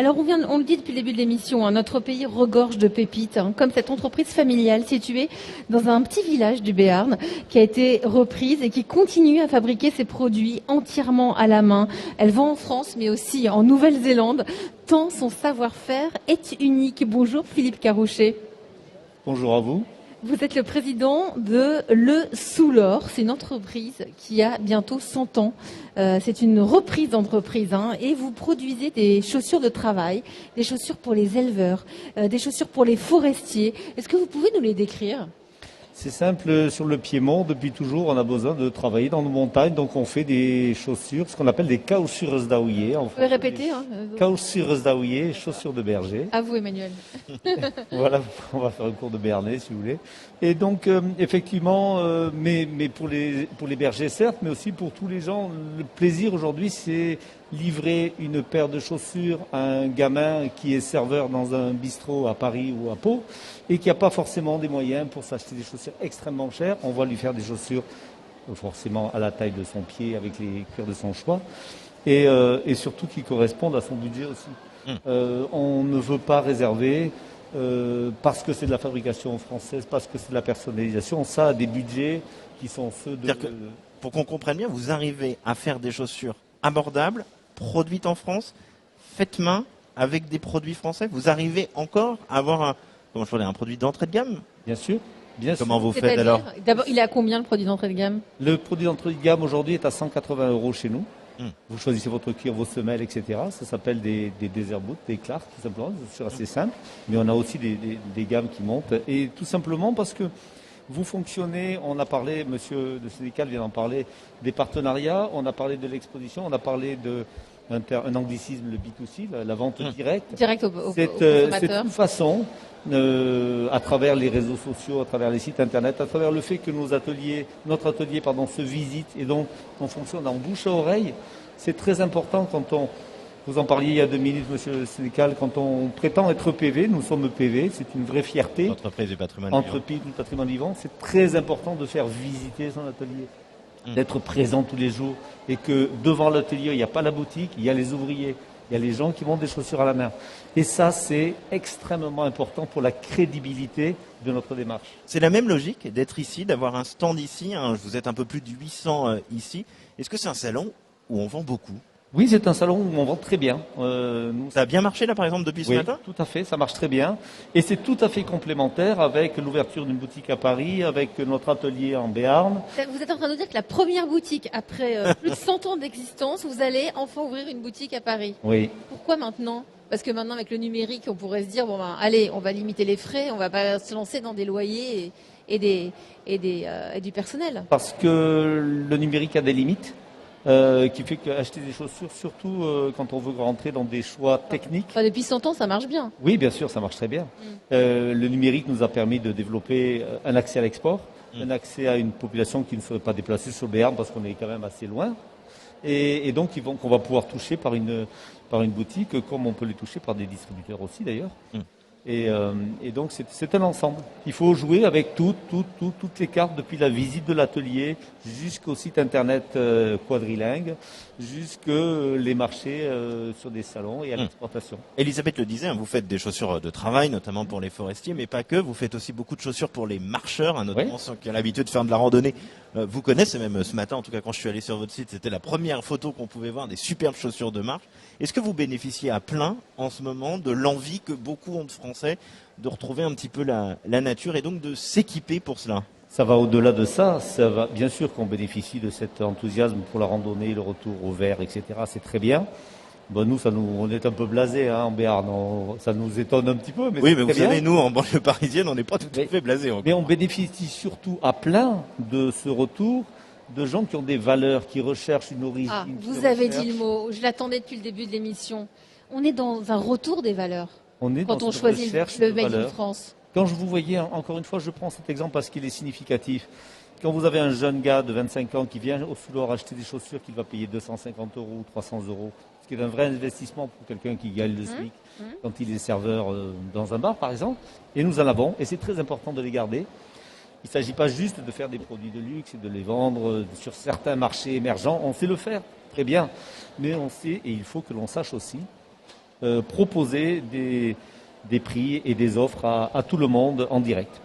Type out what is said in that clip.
Alors on le dit depuis le début de l'émission, hein, notre pays regorge de pépites, hein, comme cette entreprise familiale située dans un petit village du Béarn qui a été reprise et qui continue à fabriquer ses produits entièrement à la main. Elle vend en France mais aussi en Nouvelle-Zélande, tant son savoir-faire est unique. Bonjour Philippe Carrouchet. Bonjour à vous. Vous êtes le président de Le Soulor. C'est une entreprise qui a bientôt 100 ans. C'est une reprise d'entreprise, hein, et vous produisez des chaussures de travail, des chaussures pour les éleveurs, des chaussures pour les forestiers. Est-ce que vous pouvez nous les décrire ? C'est simple, sur le Piémont, depuis toujours, on a besoin de travailler dans nos montagnes, donc on fait des chaussures, ce qu'on appelle des Kaossures d'Aouillet. Vous pouvez répéter, hein. Kaossures d'Aouillet, chaussures de berger. À vous, Emmanuel. Voilà, on va faire un cours de béarnais, si vous voulez. Et donc, effectivement, mais pour les bergers, certes, mais aussi pour tous les gens, le plaisir aujourd'hui, c'est livrer une paire de chaussures à un gamin qui est serveur dans un bistrot à Paris ou à Pau et qui n'a pas forcément des moyens pour s'acheter des chaussures extrêmement chères. On va lui faire des chaussures forcément à la taille de son pied, avec les cuirs de son choix, et surtout qui correspondent à son budget aussi. On ne veut pas réserver, parce que c'est de la fabrication française, parce que c'est de la personnalisation, ça a des budgets qui sont ceux de... C'est-à-dire que, pour qu'on comprenne bien, vous arrivez à faire des chaussures abordables, produites en France, faites main, avec des produits français. Vous arrivez encore à avoir un produit d'entrée de gamme ? Bien sûr. Bien sûr. Comment vous faites alors ? D'abord, il est à combien le produit d'entrée de gamme ? Le produit d'entrée de gamme aujourd'hui est à 180 € chez nous. Vous choisissez votre cuir, vos semelles, etc. Ça s'appelle des desert boots, des Clark, tout simplement. C'est assez simple. Mais on a aussi des gammes qui montent. Et tout simplement parce que vous fonctionnez, on a parlé, monsieur de Sénécal vient d'en parler, des partenariats, on a parlé de l'exposition, on a parlé un anglicisme, le B2C, la vente directe. Direct au C'est consommateur. une façon, à travers les réseaux sociaux, à travers les sites internet, à travers le fait que notre atelier se visite et donc on fonctionne en bouche à oreille. C'est très important quand vous en parliez il y a 2 minutes, monsieur Sénécal, quand on prétend être PV, nous sommes PV, c'est une vraie fierté. Entreprise du patrimoine vivant. Entreprise du patrimoine vivant, c'est très important de faire visiter son atelier, d'être présent tous les jours, et que devant l'atelier, il n'y a pas la boutique, il y a les ouvriers, il y a les gens qui montent des chaussures à la main. Et ça, c'est extrêmement important pour la crédibilité de notre démarche. C'est la même logique d'être ici, d'avoir un stand ici, hein, vous êtes un peu plus de 800 ici. Est-ce que c'est un salon où on vend beaucoup ? Oui, c'est un salon où on vend très bien. Ça a bien marché là par exemple depuis ce matin ? Tout à fait, ça marche très bien. Et c'est tout à fait complémentaire avec l'ouverture d'une boutique à Paris, avec notre atelier en Béarn. Vous êtes en train de nous dire que la première boutique, après plus de 100 ans d'existence, vous allez enfin ouvrir une boutique à Paris. Oui. Pourquoi maintenant ? Parce que maintenant, avec le numérique, on pourrait se dire, allez, on va limiter les frais, on va pas se lancer dans des loyers et du personnel. Parce que le numérique a des limites. Qui fait qu'acheter des chaussures, surtout quand on veut rentrer dans des choix techniques. Enfin, depuis 100 ans, ça marche bien. Oui, bien sûr, ça marche très bien. Le numérique nous a permis de développer un accès à l'export, un accès à une population qui ne serait pas déplacée sur le Béarn parce qu'on est quand même assez loin. Et donc, qu'on va pouvoir toucher par une boutique, comme on peut les toucher par des distributeurs aussi d'ailleurs. Et donc c'est un ensemble. Il faut jouer avec toutes les cartes, depuis la visite de l'atelier jusqu'au site internet quadrilingue, jusque les marchés sur des salons et à l'exportation. Elisabeth le disait, hein, vous faites des chaussures de travail, notamment pour les forestiers, mais pas que. Vous faites aussi beaucoup de chaussures pour les marcheurs, hein, notamment ceux qui ont l'habitude de faire de la randonnée. Vous connaissez même ce matin, en tout cas quand je suis allé sur votre site, c'était la première photo qu'on pouvait voir des superbes chaussures de marche. Est-ce que vous bénéficiez à plein en ce moment de l'envie que beaucoup ont de Français de retrouver un petit peu la nature et donc de s'équiper pour cela ? Ça va au-delà de ça. Ça va, bien sûr qu'on bénéficie de cet enthousiasme pour la randonnée, le retour au vert, etc. C'est très bien. Bon, on est un peu blasés en Béarn. Ça nous étonne un petit peu. Mais oui, mais vous savez, nous, en banlieue parisienne, on n'est pas tout à fait blasés. Mais on bénéficie surtout à plein de ce retour de gens qui ont des valeurs, qui recherchent une origine. Ah, vous avez dit le mot. Je l'attendais depuis le début de l'émission. On est dans un retour des valeurs. Quand on choisit le Made in France. Quand je vous voyais, encore une fois, je prends cet exemple parce qu'il est significatif. Quand vous avez un jeune gars de 25 ans qui vient au Soulor acheter des chaussures qu'il va payer 250 € ou 300 €, ce qui est un vrai investissement pour quelqu'un qui gagne le SMIC quand il est serveur dans un bar, par exemple. Et nous en avons, et c'est très important de les garder. Il ne s'agit pas juste de faire des produits de luxe et de les vendre sur certains marchés émergents. On sait le faire, très bien. Mais on sait, et il faut que l'on sache aussi, proposer des prix et des offres à tout le monde en direct.